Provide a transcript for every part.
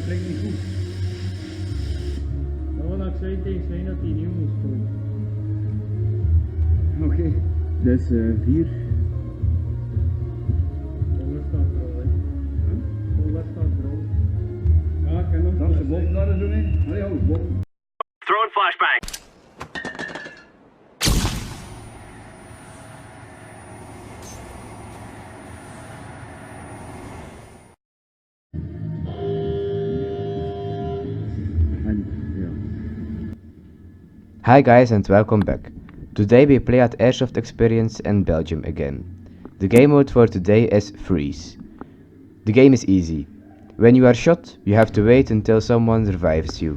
dat klinkt niet goed. Dat was ik zei tegen zijn dat hij nieuw moest komen. Oké, dus 4. Onder staat bro, hè. Onder staat bro. Ja, ik ken hem. Dat is de boven daar zo mee. Allee, hou, boven. Throwing flashbang. Hi guys and welcome back. Today we play at AirSoft eXperience in Belgium again. The game mode for today is Freeze. The game is easy. When you are shot, you have to wait until someone revives you.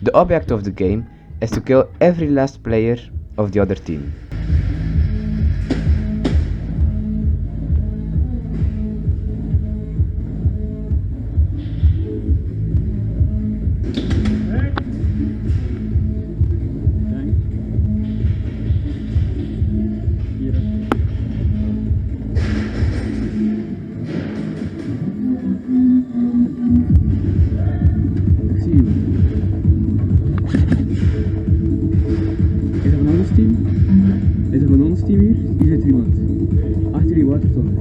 The object of the game is to kill every last player of the other team. Is er van ons team hier? Hier zit er iemand. Achter die watertoren.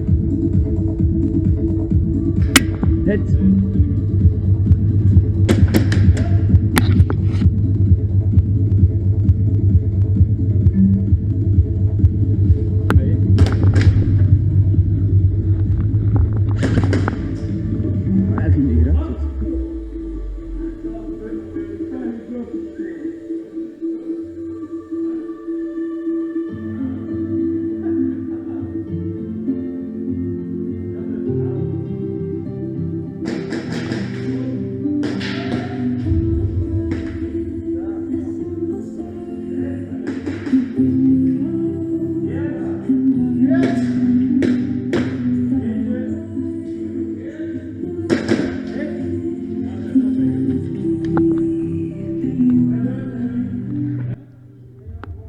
Hit! Ah, ik heb niet geraakt.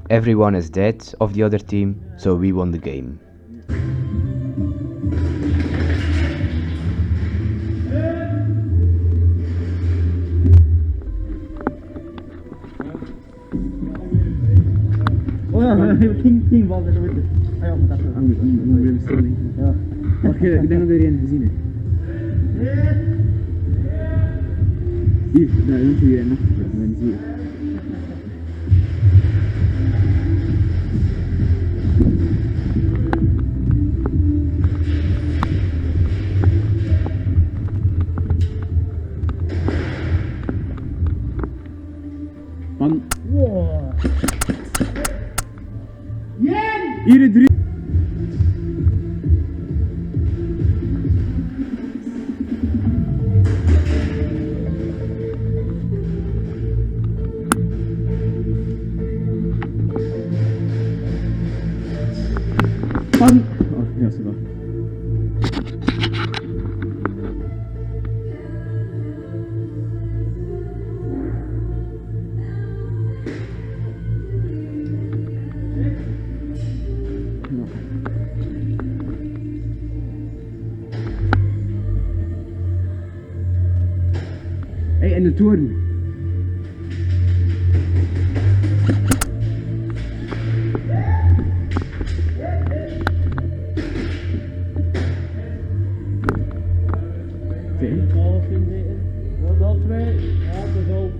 Everyone is dead of the other team, so we won the game. Oh ja, King was er nooit. Ah ja, maar dat is een bestelling. Ja. Wacht, ik denk dat er een gezien heeft. Hier, daar is hier een nog. Hier. Van. Wow. Hier de 3. Van. Oh, ja, zo daar. Hey, en de toren. Een half in de. Wat al twee? Ja, dat is al.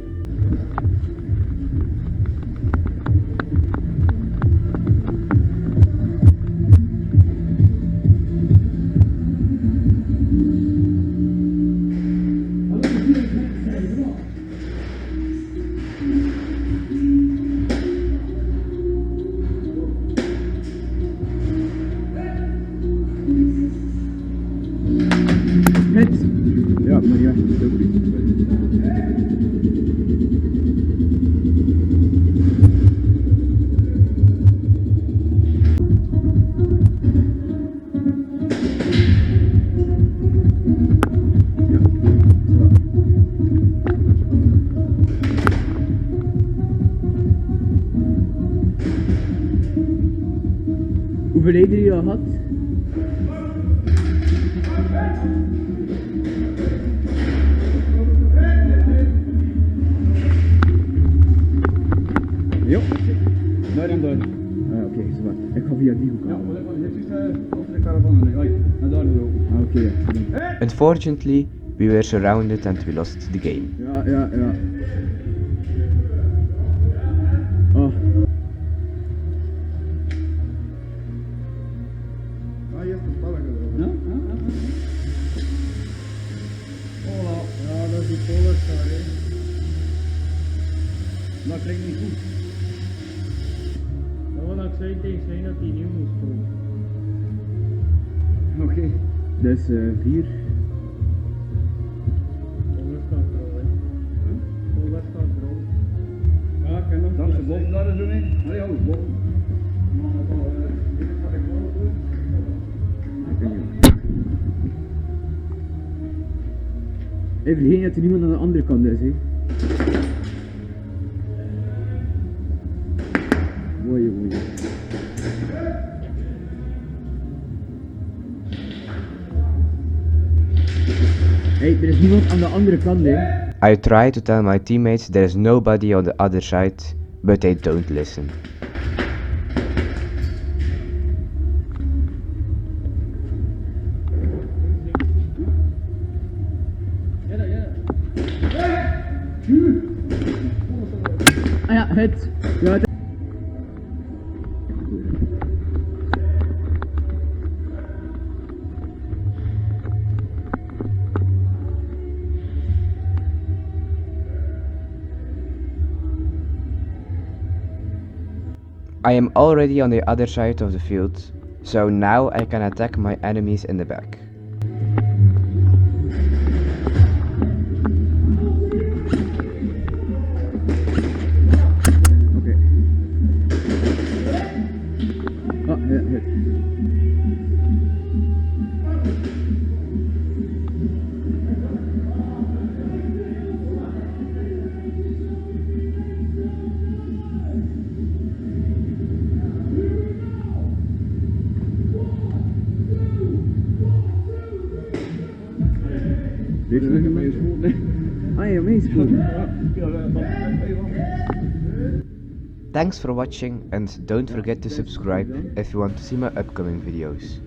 Hit. Ja, maar ja, dat is ook niet. Hoeveel leden je al had? Oké. Unfortunately, we were surrounded and we lost the game. Ja. Oh. Ja, dat is die Polerstar, hè. Dat klinkt niet goed. Dat wil ik zei tegen zijn dat hij nieuw moest komen. Oké. Dus 4. Polers staat trouw, hè. Polers staat trouw. Ja, ik ken hem. Dan is de boven daar zo mee. Allee, hou, boven. Even vergeten dat er niemand aan de andere kant is, hè. Mooi. Hey, er is niemand aan de andere kant, hè. I try to tell my teammates there is nobody on the other side, but they don't listen. Ah ja, het. Ja, het. I am already on the other side of the field, so now I can attack my enemies in the back. Oké. Ah, ja, het. Ah ja, meestal. Thanks for watching and don't forget to subscribe if you want to see my upcoming videos.